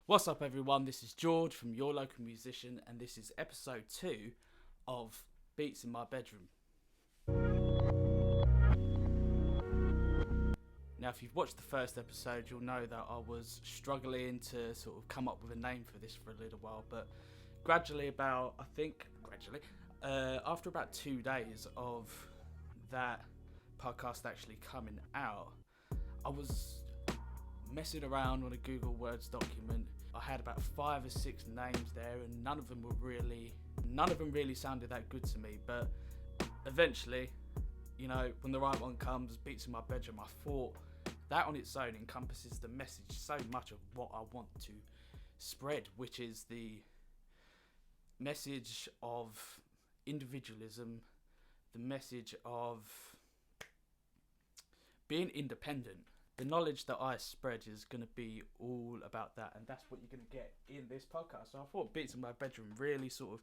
What's up, everyone? This is George from Your Local Musician, and this is episode 2 of Beats in My Bedroom. Now, if you've watched the first episode, you'll know that I was struggling to sort of come up with a name for this for a little while, but gradually, after about 2 days of that podcast actually coming out, I was messing around on a Google Words document. I had about 5 or 6 names there, and none of them really sounded that good to me. But eventually, when the right one comes, Beats in My Bedroom, I thought that on its own encompasses the message so much of what I want to spread, which is the message of individualism, the message of being independent. The knowledge that I spread is going to be all about that, and that's what you're going to get in this podcast. So I thought Beats in My Bedroom really sort of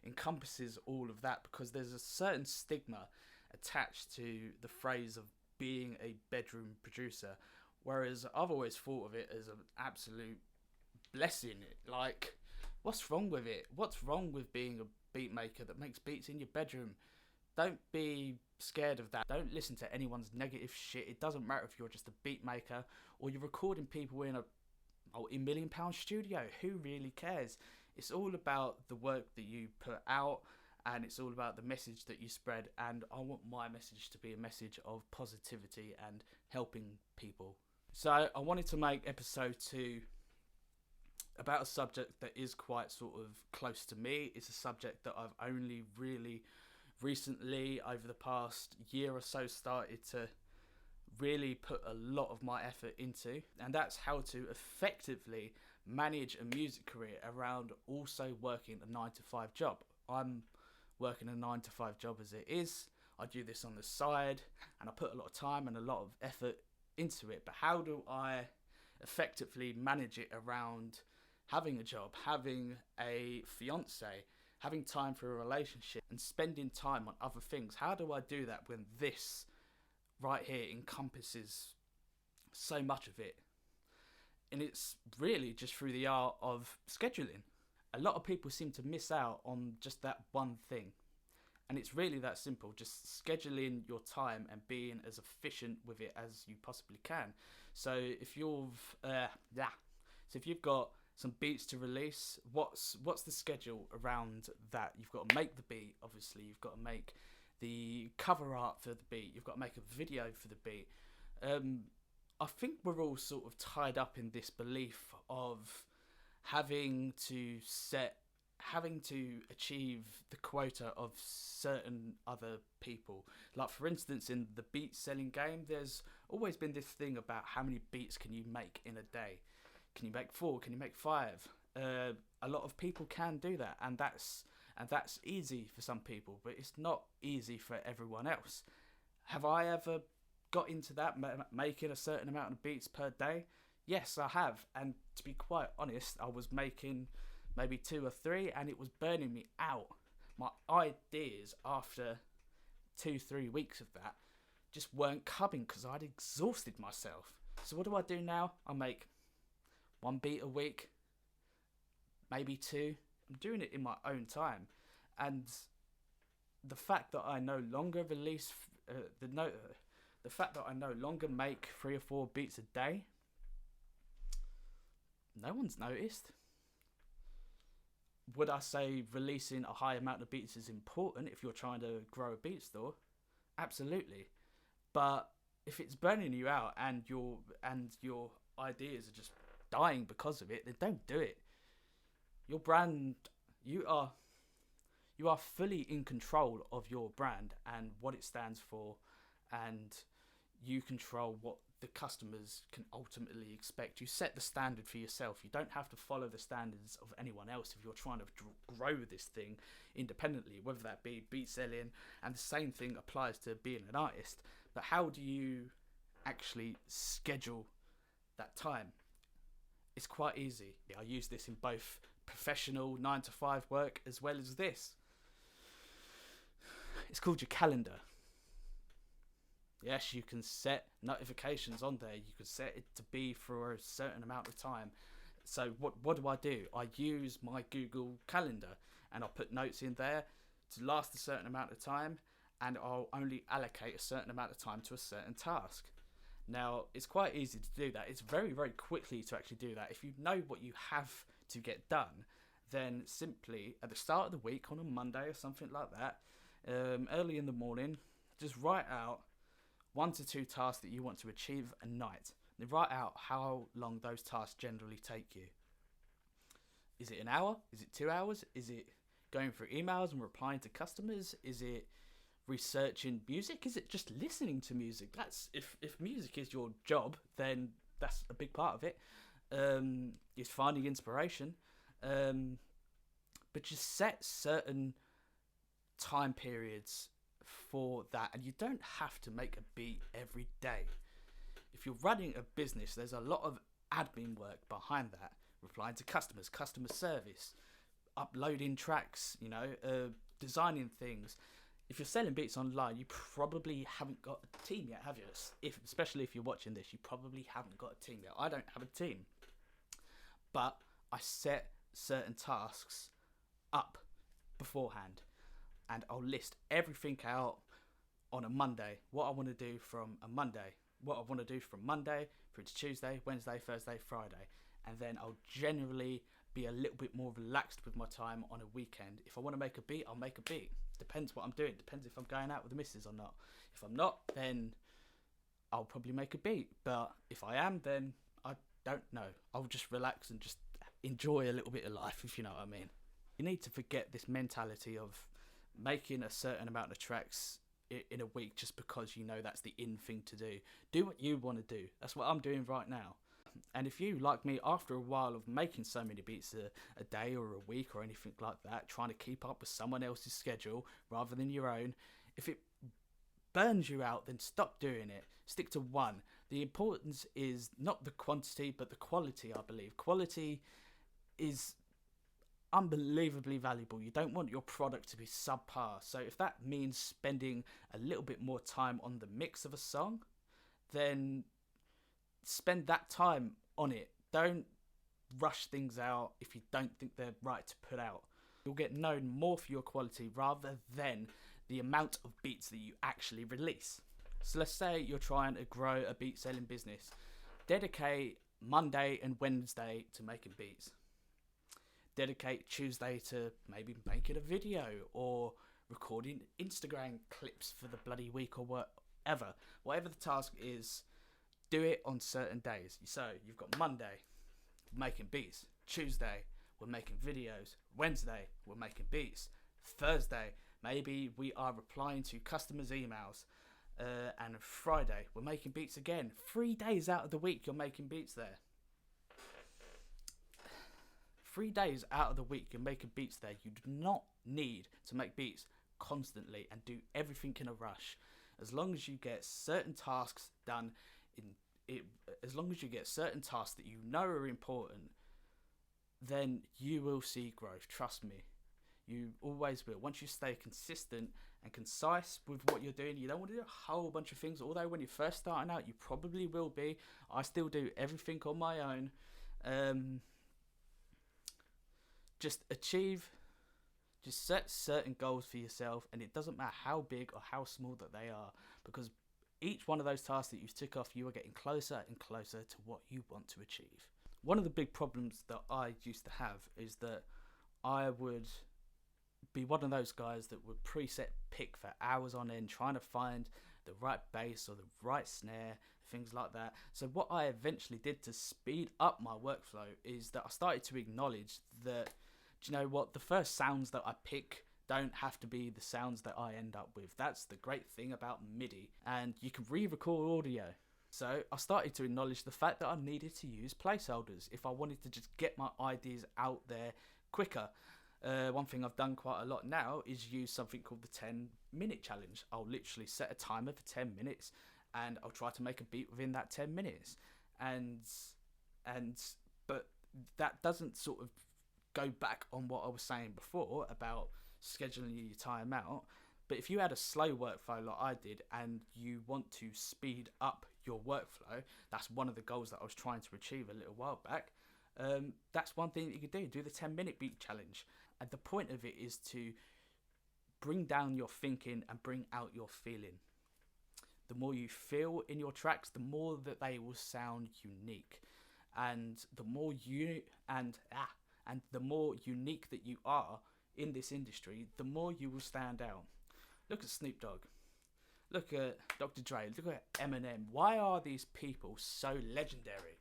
encompasses all of that, because there's a certain stigma attached to the phrase of being a bedroom producer, whereas I've always thought of it as an absolute blessing. Like, what's wrong with it? What's wrong with being a beat maker that makes beats in your bedroom? Don't be scared of that. Don't listen to anyone's negative shit. It doesn't matter if you're just a beat maker or you're recording people in a multi-million-pound studio. Who really cares? It's all about the work that you put out, and it's all about the message that you spread. And I want my message to be a message of positivity and helping people. So I wanted to make episode 2 about a subject that is quite sort of close to me. It's a subject that I've only really recently, over the past year or so, started to really put a lot of my effort into, and that's how to effectively manage a music career around also working a 9-to-5 job. I'm working a 9-to-5 job as it is. I do this on the side, and I put a lot of time and a lot of effort into it, but how do I effectively manage it around having a job, having a fiance, having time for a relationship, and spending time on other things? How do I do that when this right here encompasses so much of it? And it's really just through the art of scheduling. A lot of people seem to miss out on just that one thing. And it's really that simple, just scheduling your time and being as efficient with it as you possibly can. So if you've got some beats to release, what's the schedule around that? You've got to make the beat, obviously. You've got to make the cover art for the beat. You've got to make a video for the beat. I think we're all sort of tied up in this belief of having to achieve the quota of certain other people. Like, for instance, in the beat selling game, there's always been this thing about how many beats can you make in a day. Can you make 4? Can you make 5? A lot of people can do that, and that's easy for some people, but it's not easy for everyone else. Have I ever got into that, making a certain amount of beats per day? Yes, I have, and to be quite honest, I was making maybe 2 or 3, and it was burning me out. My ideas after 2-3 weeks of that just weren't coming because I'd exhausted myself. So what do I do now? I make 1 beat a week, maybe 2. I'm doing it in my own time, and the fact that I no longer make 3 or 4 beats a day, no one's noticed. Would I say releasing a high amount of beats is important if you're trying to grow a beat store? Absolutely, but if it's burning you out and your ideas are just dying because of it, then don't do it. Your brand, you are fully in control of your brand and what it stands for, and you control what the customers can ultimately expect. You set the standard for yourself. You don't have to follow the standards of anyone else if you're trying to grow this thing independently, whether that be beat selling, and the same thing applies to being an artist. But how do you actually schedule that time? It's quite easy. I use this in both professional 9-to-5 work as well as this. It's called your calendar. Yes, you can set notifications on there. You can set it to be for a certain amount of time. So what do? I use my Google Calendar, and I'll put notes in there to last a certain amount of time, and I'll only allocate a certain amount of time to a certain task. Now, it's quite easy to do that. It's very, very quickly to actually do that. If you know what you have to get done, then simply at the start of the week on a Monday or something like that, early in the morning, just write out 1 to 2 tasks that you want to achieve a night. Then write out how long those tasks generally take you. Is it an hour? Is it 2 hours? Is it going through emails and replying to customers? Is it researching music? Is it just listening to music? That's if music is your job, then that's a big part of it. Is finding inspiration, but just set certain time periods for that, and you don't have to make a beat every day. If you're running a business, there's a lot of admin work behind that, replying to customers, customer service, uploading tracks, designing things. If you're selling beats online, you probably haven't got a team yet, have you? Especially if you're watching this, you probably haven't got a team yet. I don't have a team. But I set certain tasks up beforehand, and I'll list everything out on a Monday. What I want to do from a Monday. What I want to do from Monday through to Tuesday, Wednesday, Thursday, Friday. And then I'll generally be a little bit more relaxed with my time on a weekend. If I want to make a beat, I'll make a beat. Depends what I'm doing. Depends if I'm going out with the missus or not. If I'm not, then I'll probably make a beat. But if I am, then I don't know. I'll just relax and just enjoy a little bit of life, if you know what I mean. You need to forget this mentality of making a certain amount of tracks in a week just because you know that's the in thing to do. Do what you want to do. That's what I'm doing right now. And if you, like me, after a while of making so many beats a day or a week or anything like that, trying to keep up with someone else's schedule rather than your own, if it burns you out, then stop doing it. Stick to one. The importance is not the quantity, but the quality, I believe. Quality is unbelievably valuable. You don't want your product to be subpar. So if that means spending a little bit more time on the mix of a song, then spend that time on it. Don't rush things out if you don't think they're right to put out. You'll get known more for your quality rather than the amount of beats that you actually release. So let's say you're trying to grow a beat selling business. Dedicate Monday and Wednesday to making beats. Dedicate Tuesday to maybe making a video or recording Instagram clips for the bloody week or whatever. Whatever the task is, do it on certain days. So you've got Monday, we're making beats. Tuesday, we're making videos. Wednesday, we're making beats. Thursday, maybe we are replying to customers' emails. And Friday, we're making beats again. 3 days out of the week, you're making beats there. 3 days out of the week, you're making beats there. You do not need to make beats constantly and do everything in a rush. As long as you get certain tasks done as long as you get certain tasks that you know are important, then you will see growth. Trust me, you always will. Once you stay consistent and concise with what you're doing, you don't want to do a whole bunch of things. Although when you're first starting out, you probably will be. I still do everything on my own. Just set certain goals for yourself, and it doesn't matter how big or how small that they are, because each one of those tasks that you tick off, you are getting closer and closer to what you want to achieve. One of the big problems that I used to have is that I would be one of those guys that would preset pick for hours on end, trying to find the right bass or the right snare, things like that. So what I eventually did to speed up my workflow is that I started to acknowledge that, do you know what, the first sounds that I pick don't have to be the sounds that I end up with. That's the great thing about MIDI, and you can re-record audio. So I started to acknowledge the fact that I needed to use placeholders if I wanted to just get my ideas out there quicker. One thing I've done quite a lot now is use something called the 10-minute challenge. I'll literally set a timer for 10 minutes and I'll try to make a beat within that 10 minutes. But that doesn't sort of go back on what I was saying before about scheduling your time out. But if you had a slow workflow like I did and you want to speed up your workflow, that's one of the goals that I was trying to achieve a little while back. That's one thing that you could do the 10-minute beat challenge. And the point of it is to bring down your thinking and bring out your feeling. The more you feel in your tracks, the more that they will sound unique. And the more the more unique that you are in this industry, the more you will stand out. Look at Snoop Dogg. Look at Dr. Dre. Look at Eminem. Why are these people so legendary?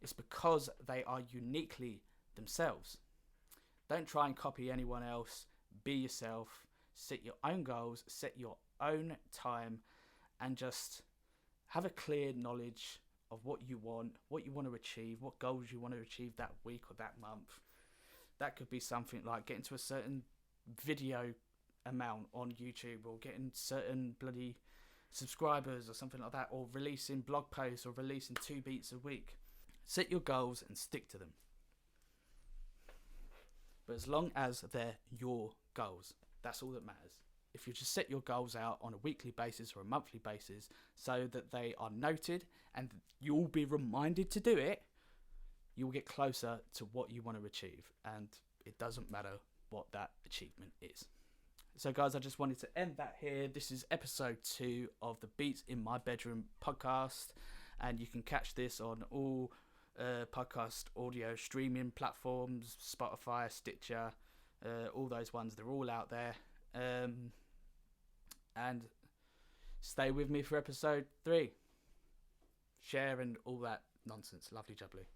It's because they are uniquely themselves. Don't try and copy anyone else. Be yourself. Set your own goals. Set your own time. And just have a clear knowledge of what you want to achieve, what goals you want to achieve that week or that month. That could be something like getting to a certain video amount on YouTube, or getting certain bloody subscribers or something like that, or releasing blog posts, or releasing 2 beats a week. Set your goals and stick to them. But as long as they're your goals, that's all that matters. If you just set your goals out on a weekly basis or a monthly basis so that they are noted and you'll be reminded to do it, you'll get closer to what you want to achieve. And it doesn't matter what that achievement is. So guys, I just wanted to end that here. This is episode 2 of the Beats in My Bedroom podcast. And you can catch this on all podcast audio streaming platforms, Spotify, Stitcher, all those ones. They're all out there. And stay with me for episode 3. Share and all that nonsense. Lovely jubbly.